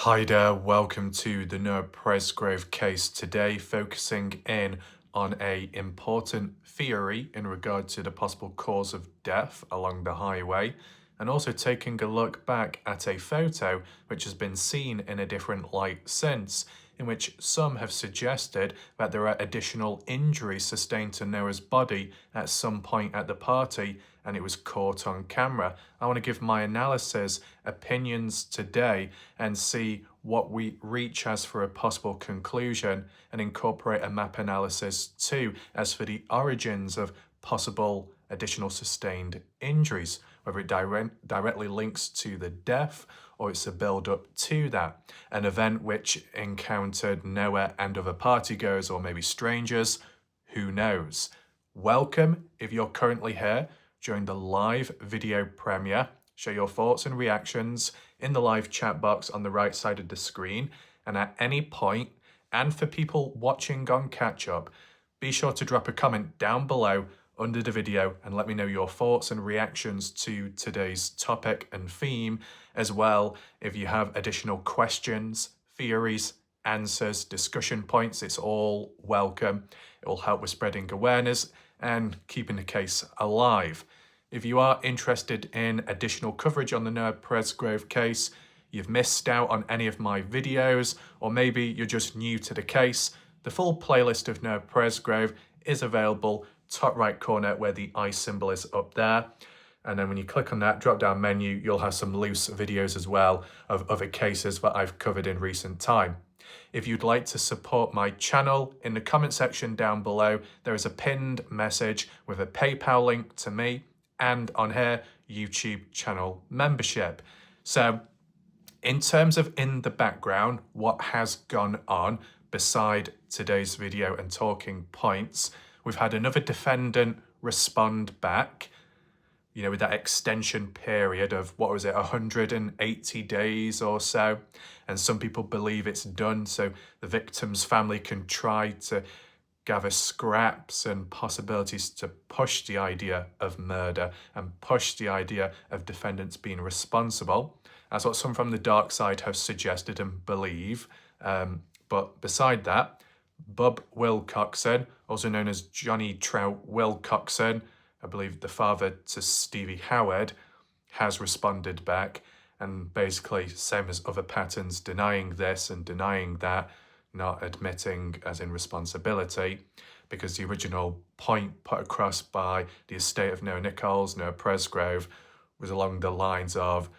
Hi there, welcome to the Noah Presgrove case today, focusing in on a important theory in regard to the possible cause of death along the highway, and also taking a look back at a photo which has been seen in a different light since, in which some have suggested that there are additional injuries sustained to Noah's body at some point at the party, and it was caught on camera. I want to give my analysis, opinions today, and see what we reach as for a possible conclusion, and incorporate a map analysis too as for the origins of possible additional sustained injuries, whether it directly links to the death or it's a build-up to that. An event which encountered Noah and other partygoers or maybe strangers, who knows? Welcome if you're currently here during the live video premiere. Share your thoughts and reactions in the live chat box on the right side of the screen. And at any point, and for people watching on catch-up, be sure to drop a comment down below under the video and let me know your thoughts and reactions to today's topic and theme, as well if you have additional questions, theories, answers, discussion points. It's all welcome. It will help with spreading awareness and keeping the case alive. If you are interested in additional coverage on the Noah Presgrove case, you've missed out on any of my videos, or maybe you're just new to the case, the full playlist of Noah Presgrove is available top right corner where the I symbol is up there. And then when you click on that drop down menu, you'll have some loose videos as well of other cases that I've covered in recent time. If you'd like to support my channel, in the comment section down below, there is a pinned message with a PayPal link to me, and on here, YouTube channel membership. So in terms of in the background, what has gone on beside today's video and talking points, we've had another defendant respond back, with that extension period of, 180 days or so. And some people believe it's done, so the victim's family can try to gather scraps and possibilities to push the idea of murder and push the idea of defendants being responsible. That's what some from the dark side have suggested and believe. But beside that, Bub Wilcoxon, also known as Johnny Trout Wilcoxon, I believe the father to Stevie Howard, has responded back, and basically same as other patterns, denying this and denying that, not admitting as in responsibility, because the original point put across by the estate of Noah Nichols, Noah Presgrove, was along the lines of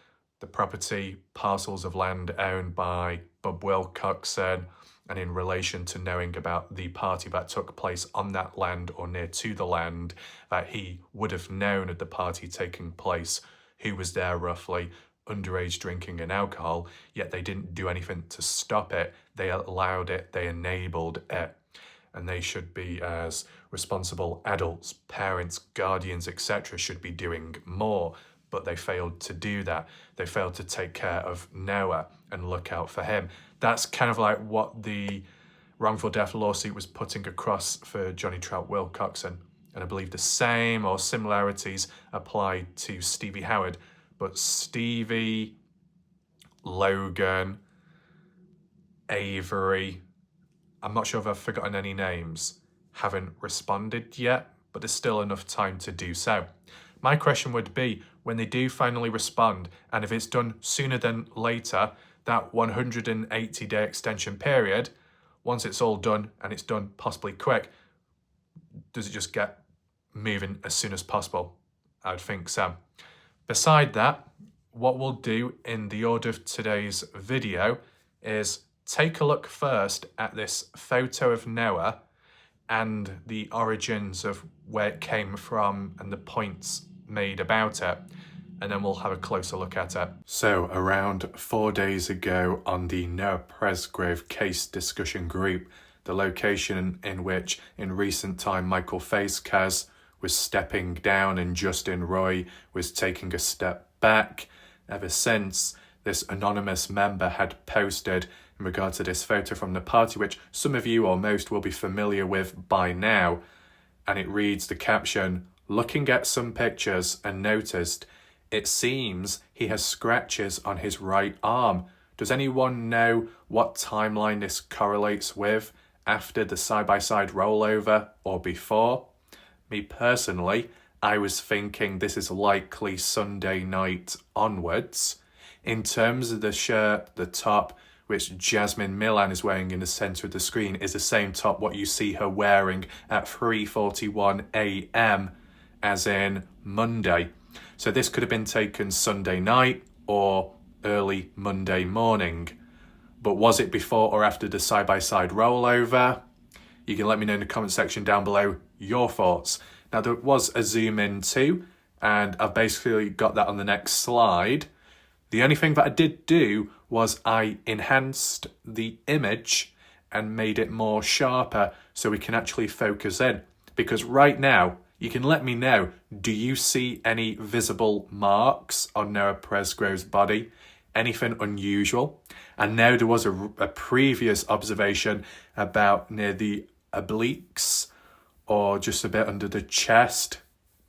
the property, parcels of land owned by Bub Wilcoxon, and in relation to knowing about the party that took place on that land or near to the land, that he would have known of the party taking place, who was there roughly, underage drinking and alcohol, yet they didn't do anything to stop it. They allowed it, they enabled it. And they should be, as responsible adults, parents, guardians, etc., should be doing more. But they failed to do that. They failed to take care of Noah and look out for him. That's kind of like what the wrongful death lawsuit was putting across for Johnny Trout Wilcoxon. And I believe the same or similarities apply to Stevie Howard. But Stevie, Logan, Avery, I'm not sure if I've forgotten any names, haven't responded yet, but there's still enough time to do so. My question would be, when they do finally respond, and if it's done sooner than later, that 180-day extension period, once it's all done, and it's done possibly quick, does it just get moving as soon as possible? I would think so. Beside that, what we'll do in the order of today's video is take a look first at this photo of Noah and the origins of where it came from and the points made about it, and then we'll have a closer look at it. So around 4 days ago on the Noah Presgrove case discussion group, the location in which in recent time Michael Facekaz was stepping down and Justin Roy was taking a step back, ever since this anonymous member had posted in regard to this photo from the party, which some of you or most will be familiar with by now, and it reads the caption, "Looking at some pictures and noticed it seems he has scratches on his right arm. Does anyone know what timeline this correlates with, after the side-by-side rollover or before? Me personally, I was thinking this is likely Sunday night onwards. In terms of the shirt, the top, which Jasmine Milan is wearing in the centre of the screen, is the same top what you see her wearing at 3:41 a.m. as in Monday. So this could have been taken Sunday night or early Monday morning. But was it before or after the side-by-side rollover? You can let me know in the comment section down below your thoughts. Now, there was a zoom in too, and I've basically got that on the next slide. The only thing that I did do was I enhanced the image and made it more sharper so we can actually focus in. Because right now, you can let me know, do you see any visible marks on Noah Presgrove's body? Anything unusual? And now there was a previous observation about near the obliques, or just a bit under the chest,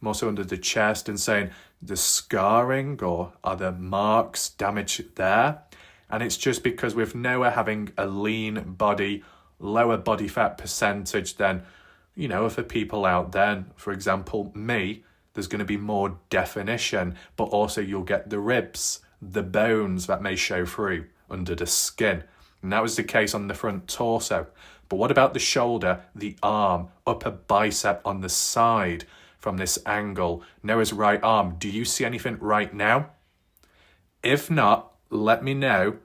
more so under the chest, and saying the scarring or are there marks, damage there? And it's just because with Noah having a lean body, lower body fat percentage than, you know, other people out there, for example, me, there's going to be more definition, but also you'll get the ribs, the bones that may show through under the skin. And that was the case on the front torso. But what about the shoulder, the arm, upper bicep on the side from this angle? Noah's right arm, do you see anything right now? If not, let me know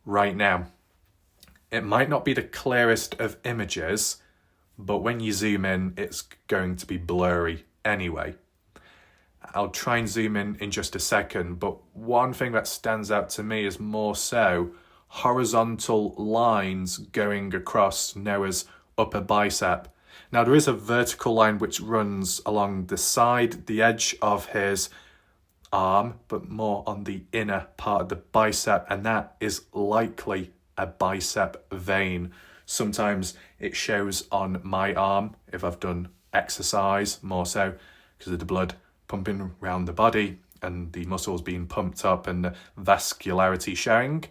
right now. It might not be the clearest of images, but when you zoom in, it's going to be blurry anyway. I'll try and zoom in just a second, but one thing that stands out to me is more so horizontal lines going across Noah's upper bicep. Now, there is a vertical line which runs along the side, the edge of his arm, but more on the inner part of the bicep, and that is likely a bicep vein. Sometimes it shows on my arm if I've done exercise, more so because of the blood pumping around the body and the muscles being pumped up and the vascularity showing.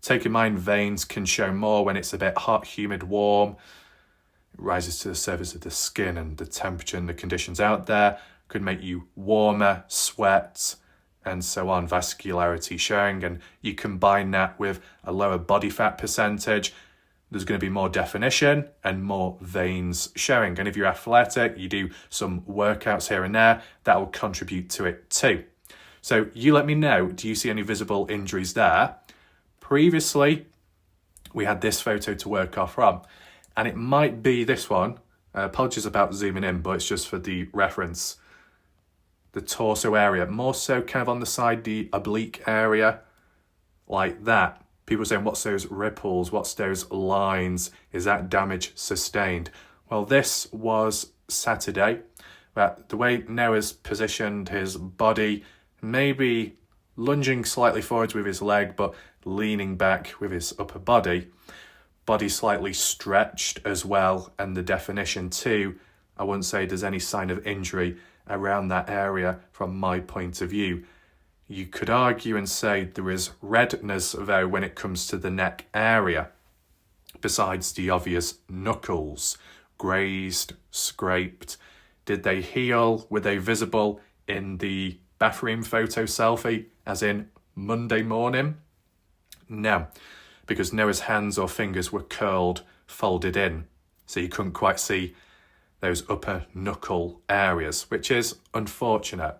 Take in mind, veins can show more when it's a bit hot, humid, warm. It rises to the surface of the skin, and the temperature and the conditions out there could make you warmer, sweat, and so on, vascularity showing. And you combine that with a lower body fat percentage, there's going to be more definition and more veins showing. And if you're athletic, you do some workouts here and there, that will contribute to it too. So you let me know, do you see any visible injuries there? Previously, we had this photo to work off from, and it might be this one. Apologies about zooming in, but it's just for the reference. The torso area, more so kind of on the side, the oblique area, like that. People saying, what's those ripples? What's those lines? Is that damage sustained? Well, this was Saturday. But the way Noah's positioned his body, maybe lunging slightly forwards with his leg, but leaning back with his upper body. Body slightly stretched as well, and the definition too. I wouldn't say there's any sign of injury around that area from my point of view. You could argue and say there is redness though when it comes to the neck area, besides the obvious knuckles, grazed, scraped. Did they heal? Were they visible in the bathroom photo selfie, as in Monday morning? No, because Noah's hands or fingers were curled, folded in, so you couldn't quite see those upper knuckle areas, which is unfortunate.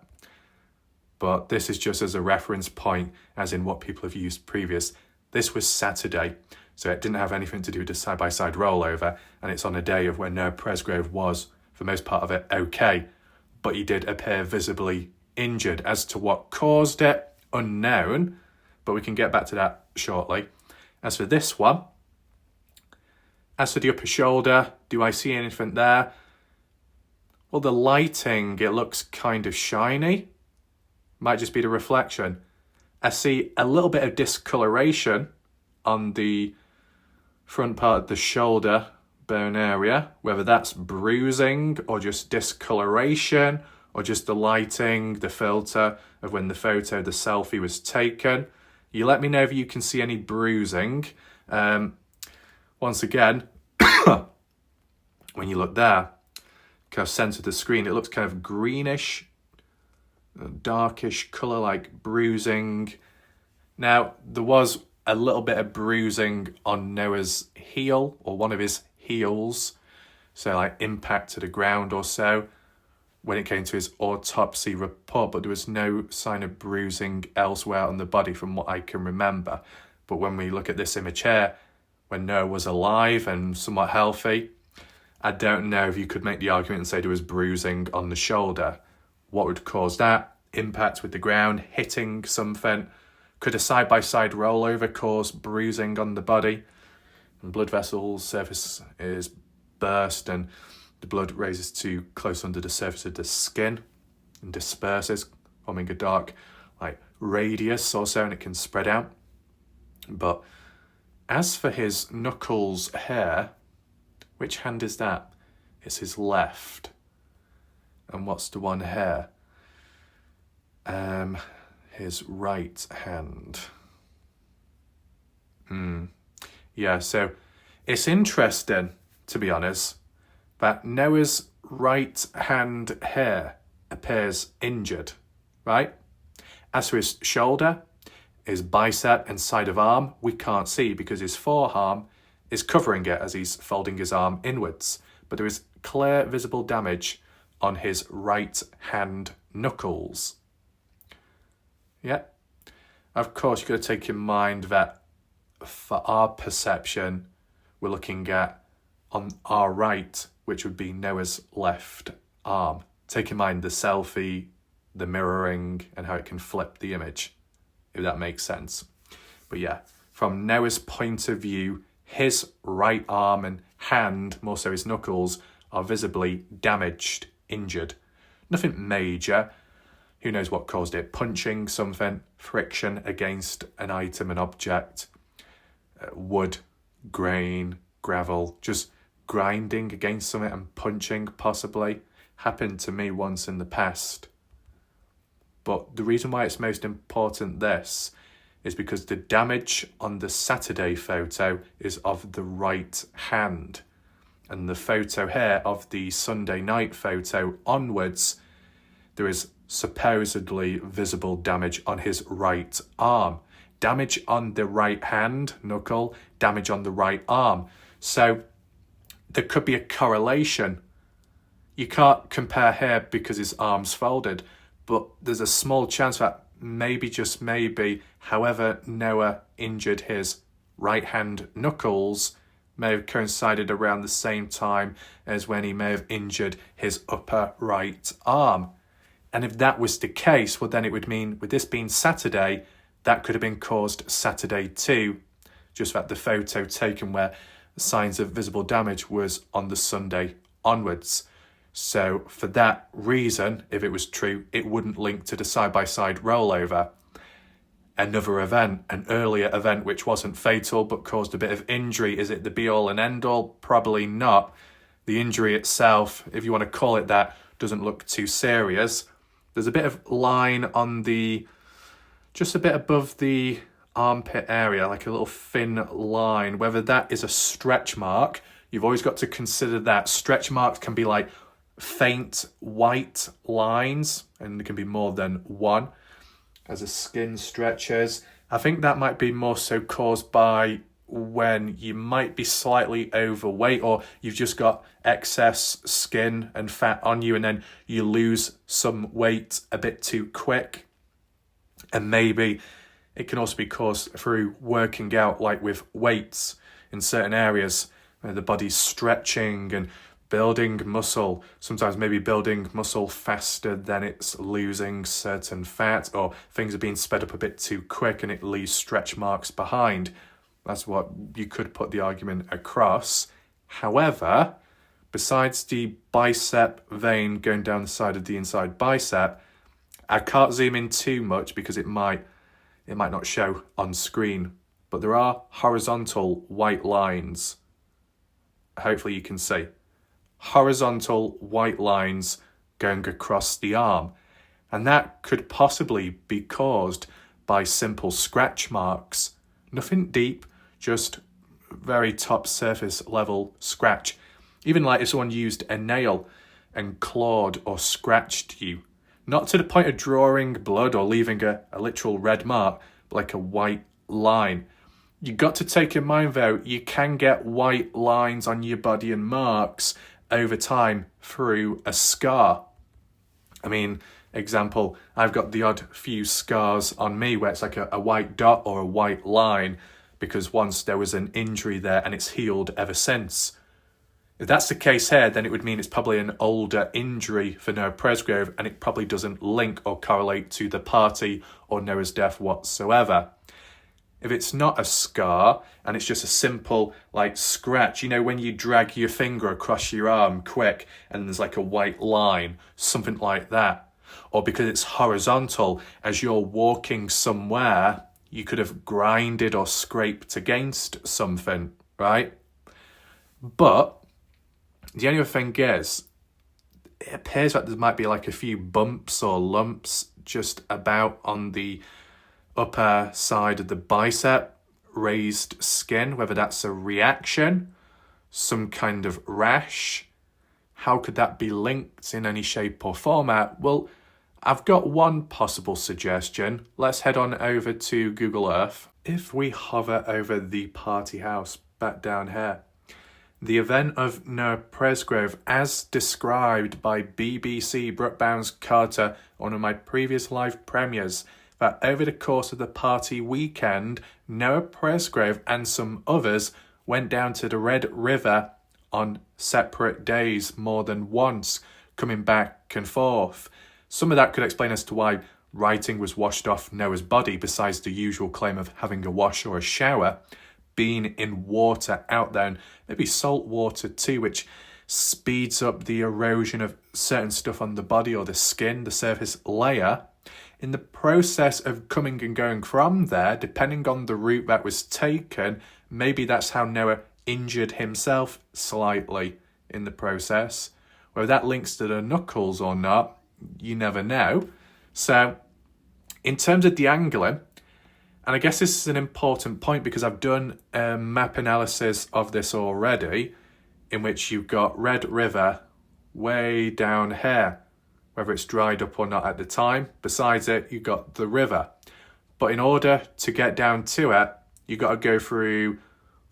But this is just as a reference point, as in what people have used previous. This was Saturday, so it didn't have anything to do with the side-by-side rollover, and it's on a day of when Noah Presgrove was, for most part of it, okay, but he did appear visibly injured. As to what caused it, unknown, but we can get back to that shortly. As for this one, as for the upper shoulder, do I see anything there? Well, the lighting, it looks kind of shiny. Might just be the reflection. I see a little bit of discoloration on the front part of the shoulder bone area, whether that's bruising or just discoloration or just the lighting, the filter of when the photo, the selfie was taken. You let me know if you can see any bruising. Once again, when you look there, kind of centre of the screen, it looks kind of greenish, darkish colour, like bruising. Now, there was a little bit of bruising on Noah's heel, or one of his heels, so like impact to the ground or so, when it came to his autopsy report, but there was no sign of bruising elsewhere on the body from what I can remember. But when we look at this image here, when Noah was alive and somewhat healthy, I don't know if you could make the argument and say there was bruising on the shoulder. What would cause that? Impact with the ground, hitting something. Could a side-by-side rollover cause bruising on the body? And blood vessels surface is burst and the blood raises to close under the surface of the skin and disperses, forming a dark like radius or so, and it can spread out. But as for his knuckles hair, which hand is that? It's his left. And what's the one here? His right hand. Yeah, so it's interesting, to be honest, that Noah's right hand hair appears injured, right? As for his shoulder, his bicep and side of arm, we can't see because his forearm is covering it as he's folding his arm inwards. But there is clear visible damage on his right hand knuckles. Yeah. Of course, you've got to take in mind that for our perception, we're looking at on our right, which would be Noah's left arm. Take in mind the selfie, the mirroring, and how it can flip the image, if that makes sense. But yeah, from Noah's point of view, his right arm and hand, more so his knuckles, are visibly damaged, injured. Nothing major. Who knows what caused it? Punching something, friction against an item, an object, wood, grain, gravel, just grinding against something and punching, possibly. Happened to me once in the past. But the reason why it's most important this is because the damage on the Saturday photo is of the right hand. And the photo here of the Sunday night photo onwards, there is supposedly visible damage on his right arm. Damage on the right hand, knuckle, damage on the right arm. So there could be a correlation. You can't compare here because his arm's folded, but there's a small chance that maybe, just maybe, however Noah injured his right hand knuckles may have coincided around the same time as when he may have injured his upper right arm. And if that was the case, well, then it would mean, with this being Saturday, that could have been caused Saturday too. Just that the photo taken where signs of visible damage was on the Sunday onwards. So for that reason, if it was true, it wouldn't link to the side-by-side rollover. Another event, an earlier event which wasn't fatal but caused a bit of injury, is it the be-all and end-all? Probably not. The injury itself, if you want to call it that, doesn't look too serious. There's a bit of line on the, just a bit above the armpit area, like a little thin line. Whether that is a stretch mark, you've always got to consider that. Stretch marks can be like faint white lines, and there can be more than one as the skin stretches. I think that might be more so caused by when you might be slightly overweight, or you've just got excess skin and fat on you, and then you lose some weight a bit too quick. And maybe it can also be caused through working out, like with weights in certain areas where the body's stretching and building muscle, sometimes maybe building muscle faster than it's losing certain fat, or things are being sped up a bit too quick and it leaves stretch marks behind. That's what you could put the argument across. However, besides the bicep vein going down the side of the inside bicep, I can't zoom in too much because it might not show on screen, but there are horizontal white lines. Hopefully you can see. Horizontal white lines going across the arm. And that could possibly be caused by simple scratch marks. Nothing deep, just very top surface level scratch. Even like if someone used a nail and clawed or scratched you, not to the point of drawing blood or leaving a literal red mark, but like a white line. You got to take in mind though, you can get white lines on your body and marks over time through a scar. I mean, example, I've got the odd few scars on me where it's like a white dot or a white line because once there was an injury there and it's healed ever since. If that's the case here, then it would mean it's probably an older injury for Noah Presgrove and it probably doesn't link or correlate to the party or Noah's death whatsoever. If it's not a scar and it's just a simple like scratch, you know, when you drag your finger across your arm quick and there's like a white line, something like that. Or because it's horizontal, as you're walking somewhere, you could have grinded or scraped against something, right? But the only other thing is, it appears that there might be like a few bumps or lumps just about on the upper side of the bicep, raised skin, whether that's a reaction, some kind of rash. How could that be linked in any shape or format? Well, I've got one possible suggestion. Let's head on over to Google Earth. If we hover over the party house back down here, the event of Noah Presgrove, as described by BBC Brooke Bounds Carter on one of my previous live premieres, that over the course of the party weekend, Noah Presgrove and some others went down to the Red River on separate days more than once, coming back and forth. Some of that could explain as to why writing was washed off Noah's body, besides the usual claim of having a wash or a shower, being in water out there, and maybe salt water too, which speeds up the erosion of certain stuff on the body or the skin, the surface layer. In the process of coming and going from there, depending on the route that was taken, maybe that's how Noah injured himself slightly in the process. Whether that links to the knuckles or not, you never know. So, in terms of the angling, and I guess this is an important point because I've done a map analysis of this already, in which you've got Red River way down here, whether it's dried up or not at the time. Besides it, you've got the river. But in order to get down to it, you've got to go through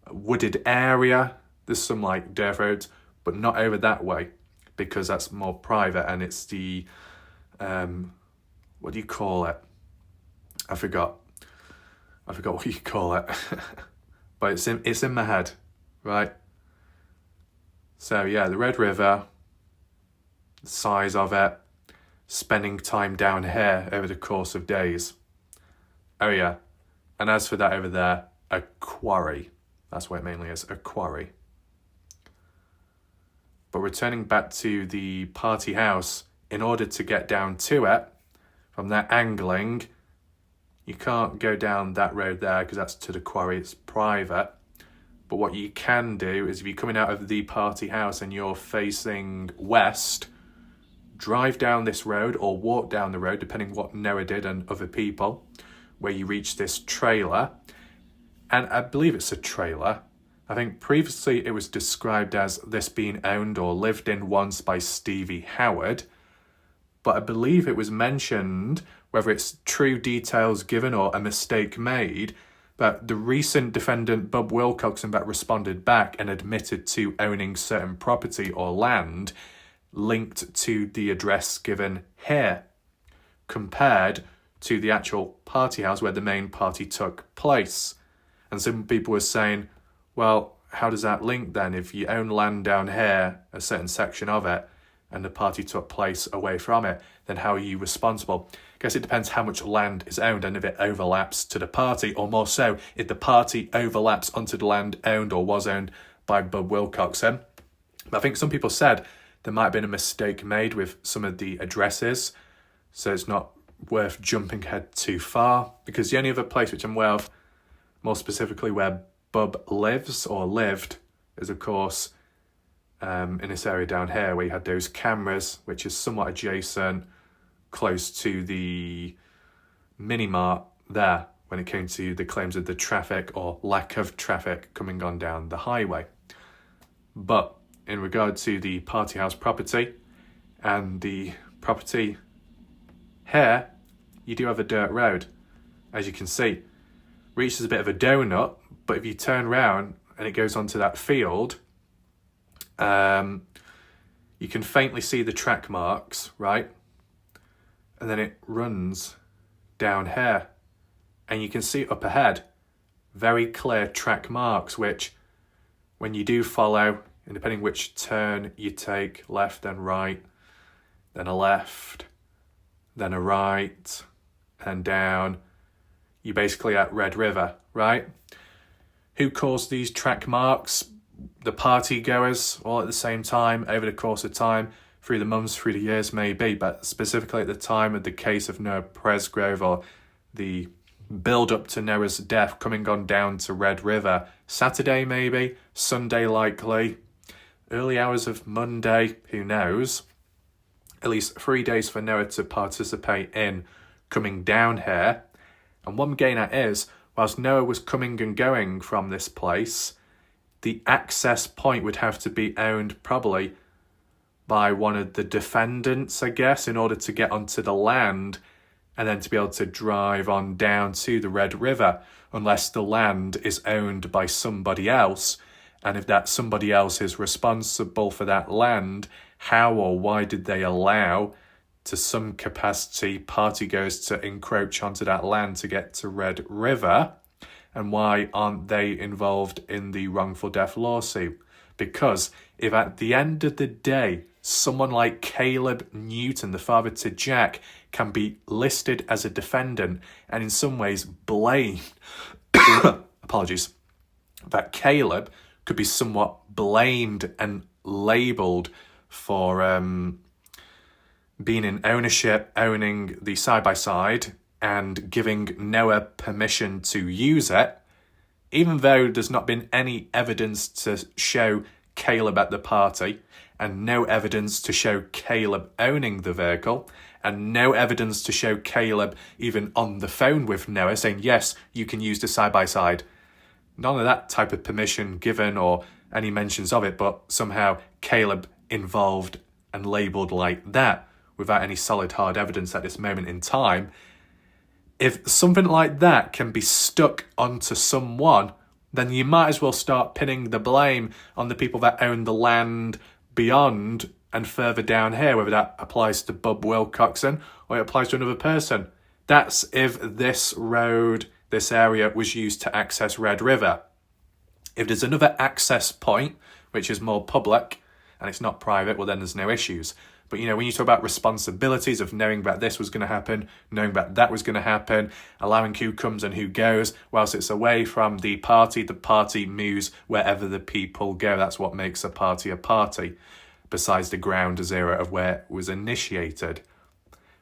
a wooded area. There's some like dirt roads, but not over that way because that's more private and it's the, what do you call it? I forgot what you call it. But it's in my head, right? So yeah, the Red River, the size of it, spending time down here over the course of days. Oh yeah, and as for that over there, a quarry. That's what it mainly is, a quarry. But returning back to the party house, in order to get down to it, from that angling, you can't go down that road there because that's to the quarry, it's private. But what you can do is if you're coming out of the party house and you're facing west, drive down this road or walk down the road, depending what Noah did and other people, where you reach this trailer. And I believe it's a trailer. I think previously it was described as this being owned or lived in once by Stevie Howard. But I believe it was mentioned, whether it's true details given or a mistake made, that the recent defendant Bob Wilcoxon that responded back and admitted to owning certain property or land linked to the address given here, compared to the actual party house where the main party took place. And some people were saying, well, how does that link then? If you own land down here, a certain section of it, and the party took place away from it, then how are you responsible? I guess it depends how much land is owned and if it overlaps to the party, or more so, if the party overlaps onto the land owned or was owned by Bob Wilcoxon. But I think some people said there might have been a mistake made with some of the addresses, so it's not worth jumping ahead too far, because the only other place which I'm aware of, more specifically where Bob lives or lived, is of course in this area down here where you had those cameras, which is somewhat adjacent, close to the mini mart there when it came to the claims of the traffic or lack of traffic coming on down the highway. But in regard to the party house property and the property here, you do have a dirt road. As you can see, reaches a bit of a donut, but if you turn around and it goes onto that field, you can faintly see the track marks, right? And then it runs down here, and you can see up ahead, very clear track marks, which when you do follow, and depending which turn you take, left and right, then a left, then a right, and down, you're basically at Red River, right? Who caused these track marks? The party goers, all at the same time, over the course of time, through the months, through the years maybe, but specifically at the time of the case of Noah Presgrove, or the build up to Noah's death, coming on down to Red River, Saturday maybe, Sunday likely, early hours of Monday, who knows, at least 3 days for Noah to participate in coming down here. And what I'm getting at is, whilst Noah was coming and going from this place, the access point would have to be owned probably by one of the defendants, I guess, in order to get onto the land and then to be able to drive on down to the Red River, unless the land is owned by somebody else. And if that somebody else is responsible for that land, how or why did they allow, to some capacity, partygoers to encroach onto that land to get to Red River? And why aren't they involved in the wrongful death lawsuit? Because if at the end of the day, someone like Caleb Newton, the father to Jack, can be listed as a defendant and in some ways blamed, apologies, that Caleb could be somewhat blamed and labelled for being in ownership, owning the side-by-side, and giving Noah permission to use it, even though there's not been any evidence to show Caleb at the party, and no evidence to show Caleb owning the vehicle, and no evidence to show Caleb even on the phone with Noah saying, yes, you can use the side-by-side. None of that type of permission given or any mentions of it, but somehow Caleb involved and labelled like that without any solid hard evidence at this moment in time. If something like that can be stuck onto someone, then you might as well start pinning the blame on the people that own the land beyond and further down here, whether that applies to Bob Wilcoxon or it applies to another person. That's if this road, this area, was used to access Red River. If there's another access point, which is more public, and it's not private, well then there's no issues. But, you know, when you talk about responsibilities of knowing that this was going to happen, knowing that that was going to happen, allowing who comes and who goes, whilst it's away from the party moves wherever the people go. That's what makes a party, besides the ground zero of where it was initiated.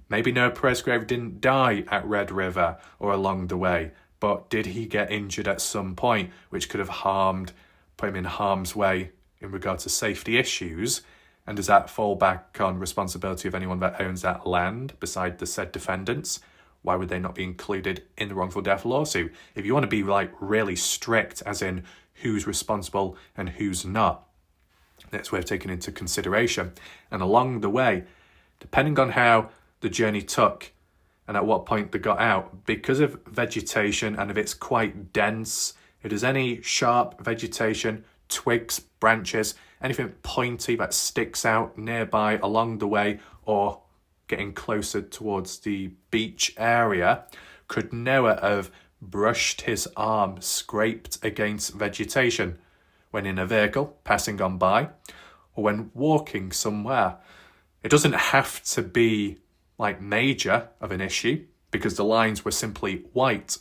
Maybe Noah Presgrove didn't die at Red River or along the way, but did he get injured at some point, which could have put him in harm's way in regard to safety issues? And does that fall back on responsibility of anyone that owns that land beside the said defendants? Why would they not be included in the wrongful death lawsuit? If you want to be like really strict, as in who's responsible and who's not, that's worth taking into consideration. And along the way, depending on how the journey took and at what point they got out, because of vegetation and if it's quite dense, if there's any sharp vegetation, twigs, branches, anything pointy that sticks out nearby along the way or getting closer towards the beach area, could Noah have brushed his arm, scraped against vegetation when in a vehicle passing on by or when walking somewhere? It doesn't have to be like major of an issue because the lines were simply white,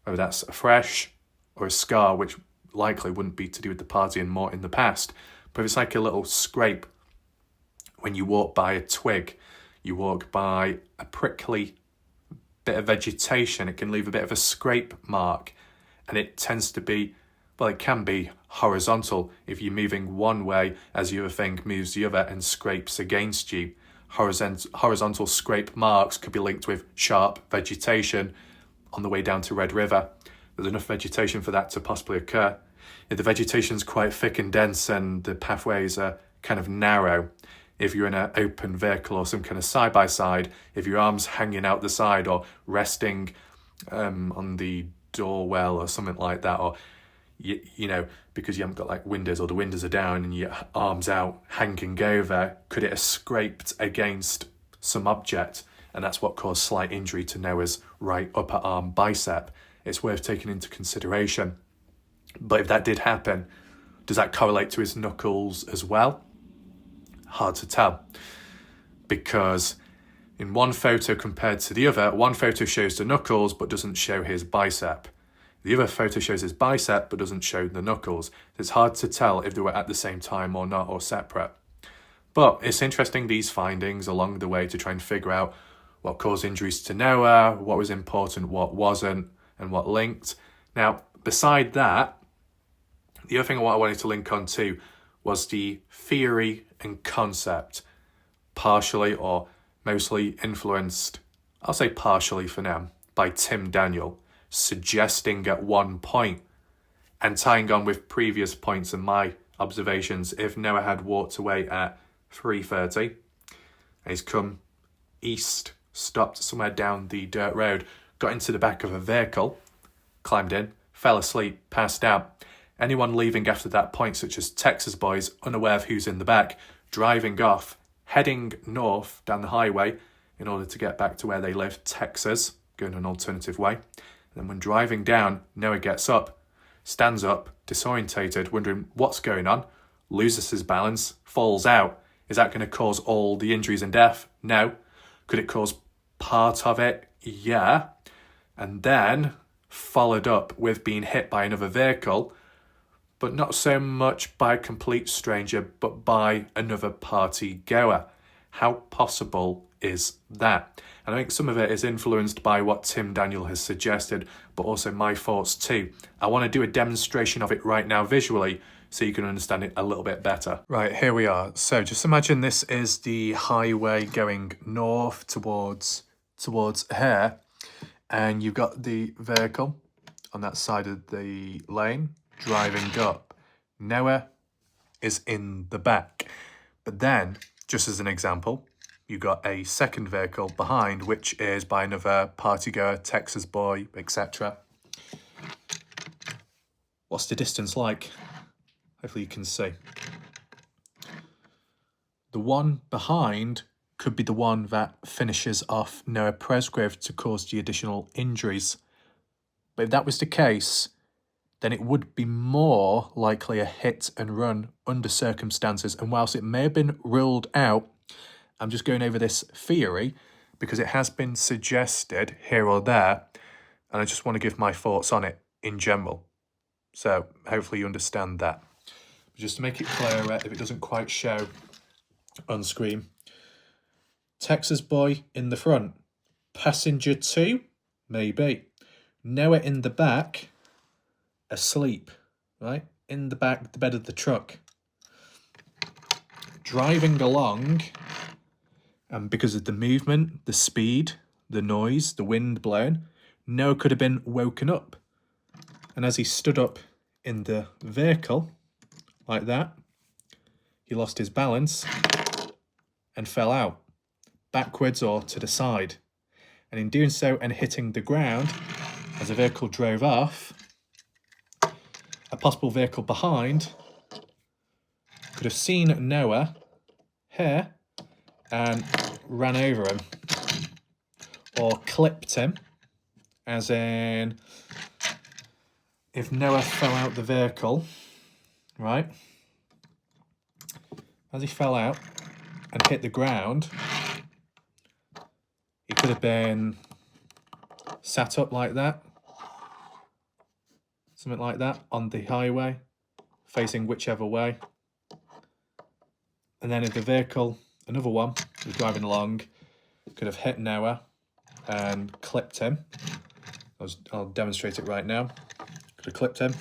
whether that's a fresh or a scar, which likely wouldn't be to do with the party and more in the past. But it's like a little scrape when you walk by a twig, you walk by a prickly bit of vegetation, it can leave a bit of a scrape mark, and it tends to be, well, it can be horizontal if you're moving one way as the other thing moves the other and scrapes against you. Horizontal scrape marks could be linked with sharp vegetation on the way down to Red River. There's enough vegetation for that to possibly occur. If the vegetation's quite thick and dense and the pathways are kind of narrow, if you're in an open vehicle or some kind of side-by-side, if your arm's hanging out the side or resting on the door well or something like that, or you know, because you haven't got like windows or the windows are down and your arms out hanging over, could it have scraped against some object? And that's what caused slight injury to Noah's right upper arm bicep. It's worth taking into consideration. But if that did happen, does that correlate to his knuckles as well? Hard to tell, because in one photo compared to the other, one photo shows the knuckles but doesn't show his bicep. The other photo shows his bicep but doesn't show the knuckles. It's hard to tell if they were at the same time or not, or separate. But it's interesting, these findings along the way, to try and figure out what caused injuries to Noah, what was important, what wasn't, and what linked. Now, beside that, the other thing I wanted to link on to was the theory and concept, partially or mostly influenced, I'll say partially for now, by Tim Daniel, suggesting at one point, and tying on with previous points and my observations, if Noah had walked away at 3:30 and he's come east, stopped somewhere down the dirt road, got into the back of a vehicle, climbed in, fell asleep, passed out. Anyone leaving after that point, such as Texas boys, unaware of who's in the back, driving off, heading north down the highway in order to get back to where they live, Texas, going an alternative way. And then when driving down, Noah gets up, stands up, disorientated, wondering what's going on, loses his balance, falls out. Is that going to cause all the injuries and death? No. Could it cause part of it? Yeah. And then followed up with being hit by another vehicle, but not so much by a complete stranger, but by another party goer. How possible is that? And I think some of it is influenced by what Tim Daniel has suggested, but also my thoughts too. I want to do a demonstration of it right now visually so you can understand it a little bit better. Right, here we are. So just imagine this is the highway going north towards here, and you've got the vehicle on that side of the lane driving up. Noah is in the back. But then, just as an example, you got a second vehicle behind, which is by another partygoer, Texas boy, etc. What's the distance like? Hopefully you can see. The one behind could be the one that finishes off Noah Presgrove to cause the additional injuries. But if that was the case, then it would be more likely a hit and run under circumstances. And whilst it may have been ruled out, I'm just going over this theory because it has been suggested here or there, and I just want to give my thoughts on it in general. So hopefully you understand that. Just to make it clearer, if it doesn't quite show on screen, Texas boy in the front, passenger 2, maybe. Noah in the back, asleep, right? In the back, the bed of the truck. Driving along, and because of the movement, the speed, the noise, the wind blowing, Noah could have been woken up. And as he stood up in the vehicle, like that, he lost his balance and fell out, backwards or to the side. And in doing so and hitting the ground, as the vehicle drove off, a possible vehicle behind could have seen Noah here and ran over him, or clipped him, as in, if Noah fell out the vehicle, right, as he fell out and hit the ground, he could have been sat up like that, something like that, on the highway, facing whichever way. And then if the vehicle, another one, was driving along, could have hit Noah and clipped him. I'll demonstrate it right now. Could have clipped him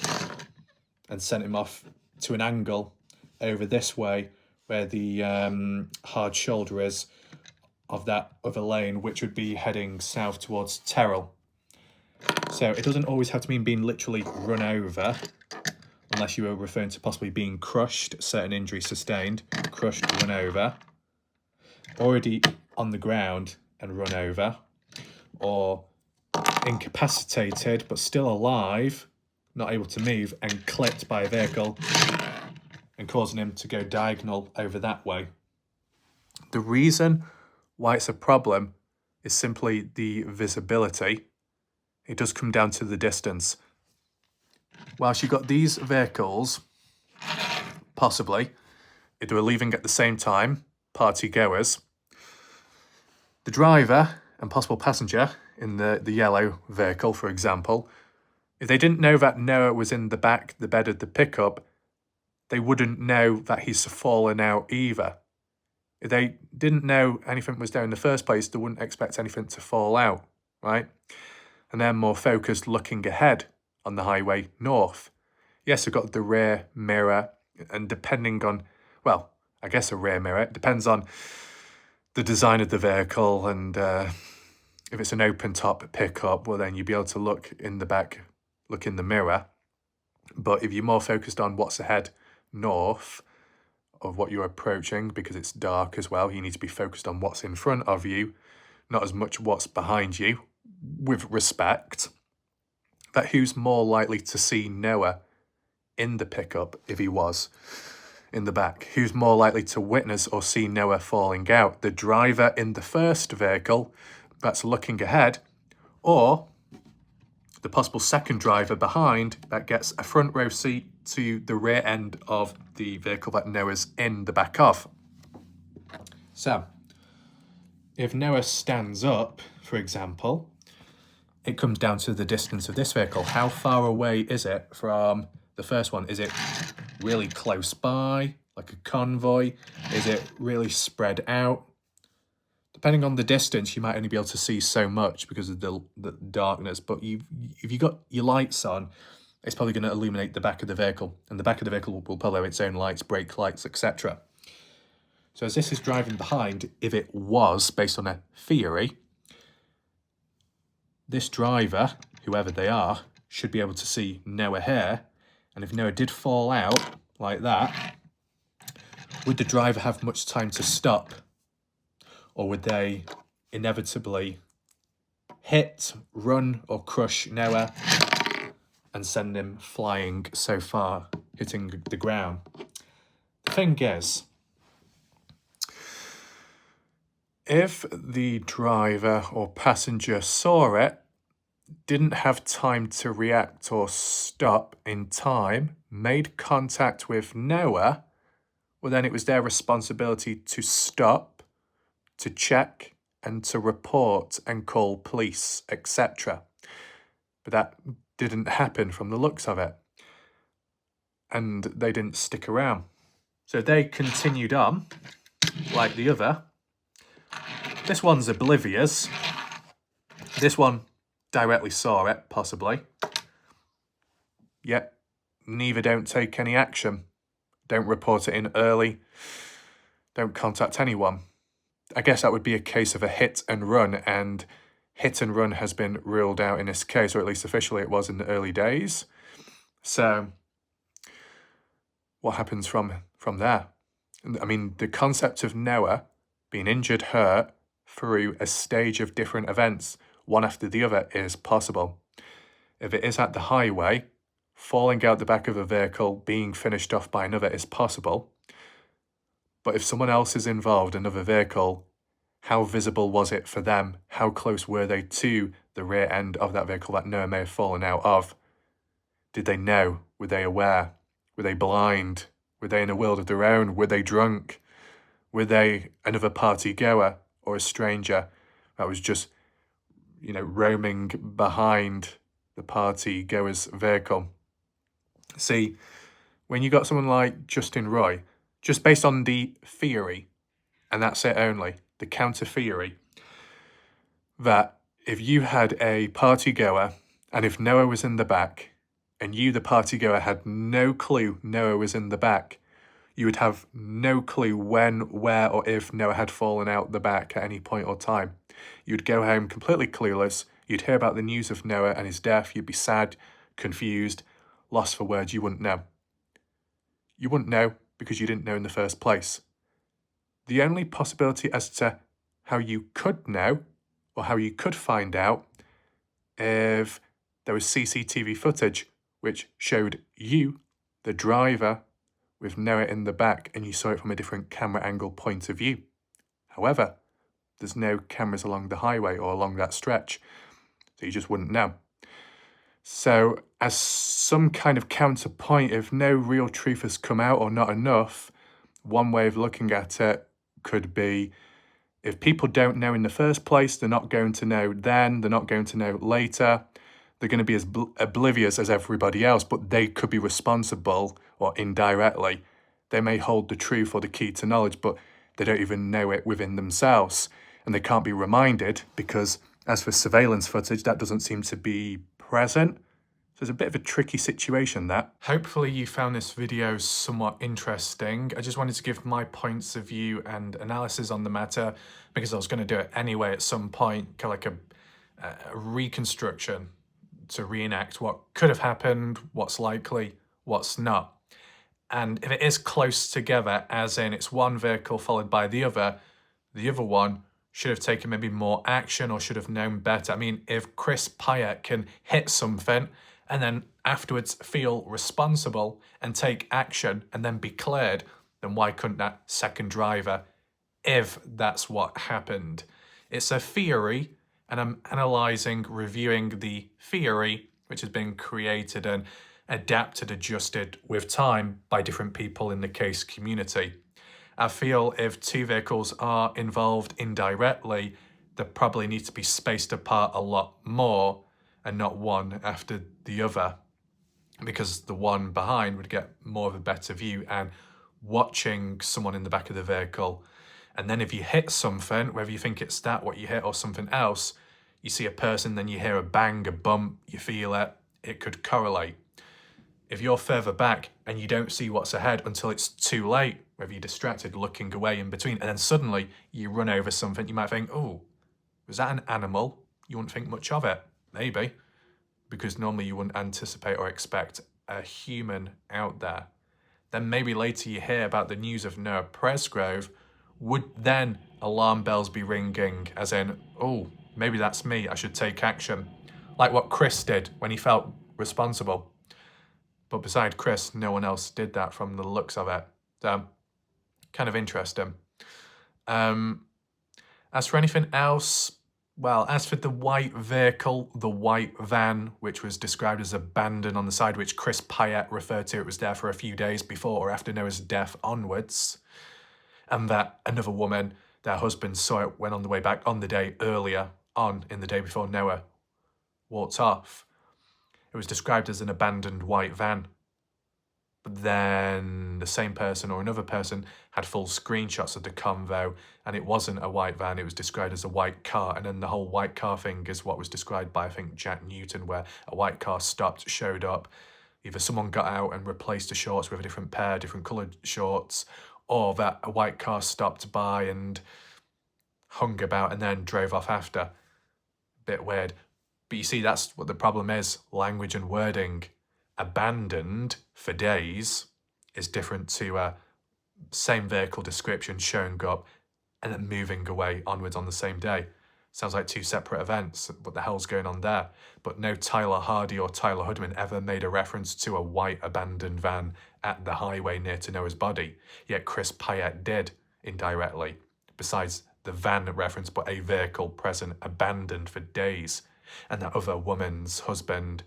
and sent him off to an angle over this way where the hard shoulder is of that other lane, which would be heading south towards Terrell. So it doesn't always have to mean being literally run over, unless you were referring to possibly being crushed, certain injury sustained, crushed, run over, already on the ground and run over, or incapacitated but still alive, not able to move, and clipped by a vehicle and causing him to go diagonal over that way. The reason why it's a problem is simply the visibility. It does come down to the distance. Whilst you've got these vehicles, possibly, if they were leaving at the same time, party goers, the driver and possible passenger in the yellow vehicle, for example, if they didn't know that Noah was in the back, the bed of the pickup, they wouldn't know that he's fallen out either. If they didn't know anything was there in the first place, they wouldn't expect anything to fall out, right? And they're more focused looking ahead on the highway north. Yes, they've got the rear mirror, and depending on, well, I guess a rear mirror, it depends on the design of the vehicle, and if it's an open top pickup, well then you'd be able to look in the back, look in the mirror. But if you're more focused on what's ahead north of what you're approaching, because it's dark as well, you need to be focused on what's in front of you, not as much what's behind you, with respect. That who's more likely to see Noah in the pickup if he was in the back? Who's more likely to witness or see Noah falling out? The driver in the first vehicle that's looking ahead, or the possible second driver behind that gets a front row seat to the rear end of the vehicle that Noah's in the back of. So, if Noah stands up, for example, it comes down to the distance of this vehicle. How far away is it from the first one? Is it really close by, like a convoy? Is it really spread out? Depending on the distance, you might only be able to see so much because of the darkness. But if you've got your lights on, it's probably going to illuminate the back of the vehicle. And the back of the vehicle will probably have its own lights, brake lights, etc. So as this is driving behind, if it was, based on a theory, this driver, whoever they are, should be able to see Noah here. And if Noah did fall out like that, would the driver have much time to stop? Or would they inevitably hit, run, or crush Noah and send him flying so far, hitting the ground? The thing is, if the driver or passenger saw it, didn't have time to react or stop in time, made contact with Noah, well then it was their responsibility to stop, to check, and to report and call police, etc. But that didn't happen from the looks of it. And they didn't stick around. So they continued on, like the other. This one's oblivious. This one directly saw it, possibly. Yet, neither don't take any action. Don't report it in early. Don't contact anyone. I guess that would be a case of a hit and run, and hit and run has been ruled out in this case, or at least officially it was in the early days. So, what happens from there? I mean, the concept of Noah being injured, hurt, through a stage of different events, one after the other, is possible. If it is at the highway, falling out the back of a vehicle, being finished off by another is possible. But if someone else is involved, another vehicle, how visible was it for them? How close were they to the rear end of that vehicle that Noah may have fallen out of? Did they know? Were they aware? Were they blind? Were they in a world of their own? Were they drunk? Were they another party goer or a stranger that was just, roaming behind the party goer's vehicle? See, when you got someone like Justin Roy, just based on the theory, and that's it only, the counter theory, that if you had a party goer, and if Noah was in the back, and you, the party goer, had no clue Noah was in the back, you would have no clue when, where, or if Noah had fallen out the back at any point or time. You'd go home completely clueless. You'd hear about the news of Noah and his death, you'd be sad, confused, lost for words, you wouldn't know. You wouldn't know because you didn't know in the first place. The only possibility as to how you could know or how you could find out if there was CCTV footage which showed you, the driver, with Noah in the back, and you saw it from a different camera angle point of view. However, there's no cameras along the highway or along that stretch, so you just wouldn't know. So as some kind of counterpoint, if no real truth has come out or not enough, one way of looking at it could be, if people don't know in the first place, they're not going to know then, they're not going to know later, they're going to be as oblivious as everybody else, but they could be responsible, or indirectly. They may hold the truth or the key to knowledge, but they don't even know it within themselves. And they can't be reminded because, as for surveillance footage, that doesn't seem to be present. So it's a bit of a tricky situation, that. Hopefully you found this video somewhat interesting. I just wanted to give my points of view and analysis on the matter because I was going to do it anyway at some point, kind of like a reconstruction to reenact what could have happened, what's likely, what's not. And if it is close together, as in it's one vehicle followed by the other one should have taken maybe more action or should have known better. I mean, if Chris Pyatt can hit something and then afterwards feel responsible and take action and then be cleared, then why couldn't that second driver, if that's what happened? It's a theory, and I'm analysing, reviewing the theory, which has been created and adapted, adjusted with time by different people in the case community. I feel if two vehicles are involved indirectly, they probably need to be spaced apart a lot more and not one after the other, because the one behind would get more of a better view and watching someone in the back of the vehicle. And then if you hit something, whether you think it's that, what you hit, or something else, you see a person, then you hear a bang, a bump, you feel it, it could correlate. If you're further back and you don't see what's ahead until it's too late, whether you're distracted, looking away in between, and then suddenly you run over something, you might think, oh, was that an animal? You wouldn't think much of it, maybe, because normally you wouldn't anticipate or expect a human out there. Then maybe later you hear about the news of Noah Presgrove. Would then alarm bells be ringing, as in, oh, maybe that's me, I should take action, like what Chris did when he felt responsible. But beside Chris, no one else did that from the looks of it. So, kind of interesting. As for anything else, well, as for the white vehicle, the white van, which was described as abandoned on the side, which Chris Pyatt referred to, it was there for a few days before or after Noah's death onwards, and that another woman, their husband, saw it when on the way back on the day earlier on, in the day before Noah walked off. It was described as an abandoned white van. But then the same person or another person had full screenshots of the convo, and it wasn't a white van, it was described as a white car. And then the whole white car thing is what was described by, I think, Jack Newton, where a white car stopped, showed up. Either someone got out and replaced the shorts with a different pair, different coloured shorts, or that a white car stopped by and hung about and then drove off after. Bit weird. But you see, that's what the problem is, language and wording. Abandoned for days is different to a same vehicle description showing up and then moving away onwards on the same day. Sounds like two separate events. What the hell's going on there? But no Tyler Hardy or Tyler Hoodman ever made a reference to a white abandoned van at the highway near to Noah's body. Yet Chris Pyatt did, indirectly. Besides the van reference, but a vehicle present abandoned for days. And that other woman's husband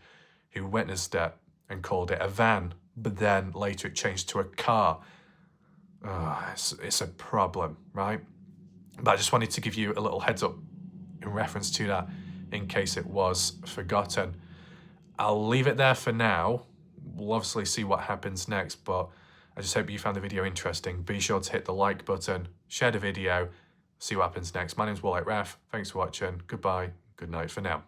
who witnessed it and called it a van, but then later it changed to a car. It's a problem, right? But I just wanted to give you a little heads up in reference to that in case it was forgotten. I'll leave it there for now. We'll obviously see what happens next, but I just hope you found the video interesting. Be sure to hit the like button, share the video, see what happens next. My name's Wallite Ref. Thanks for watching. Goodbye. Good night for now.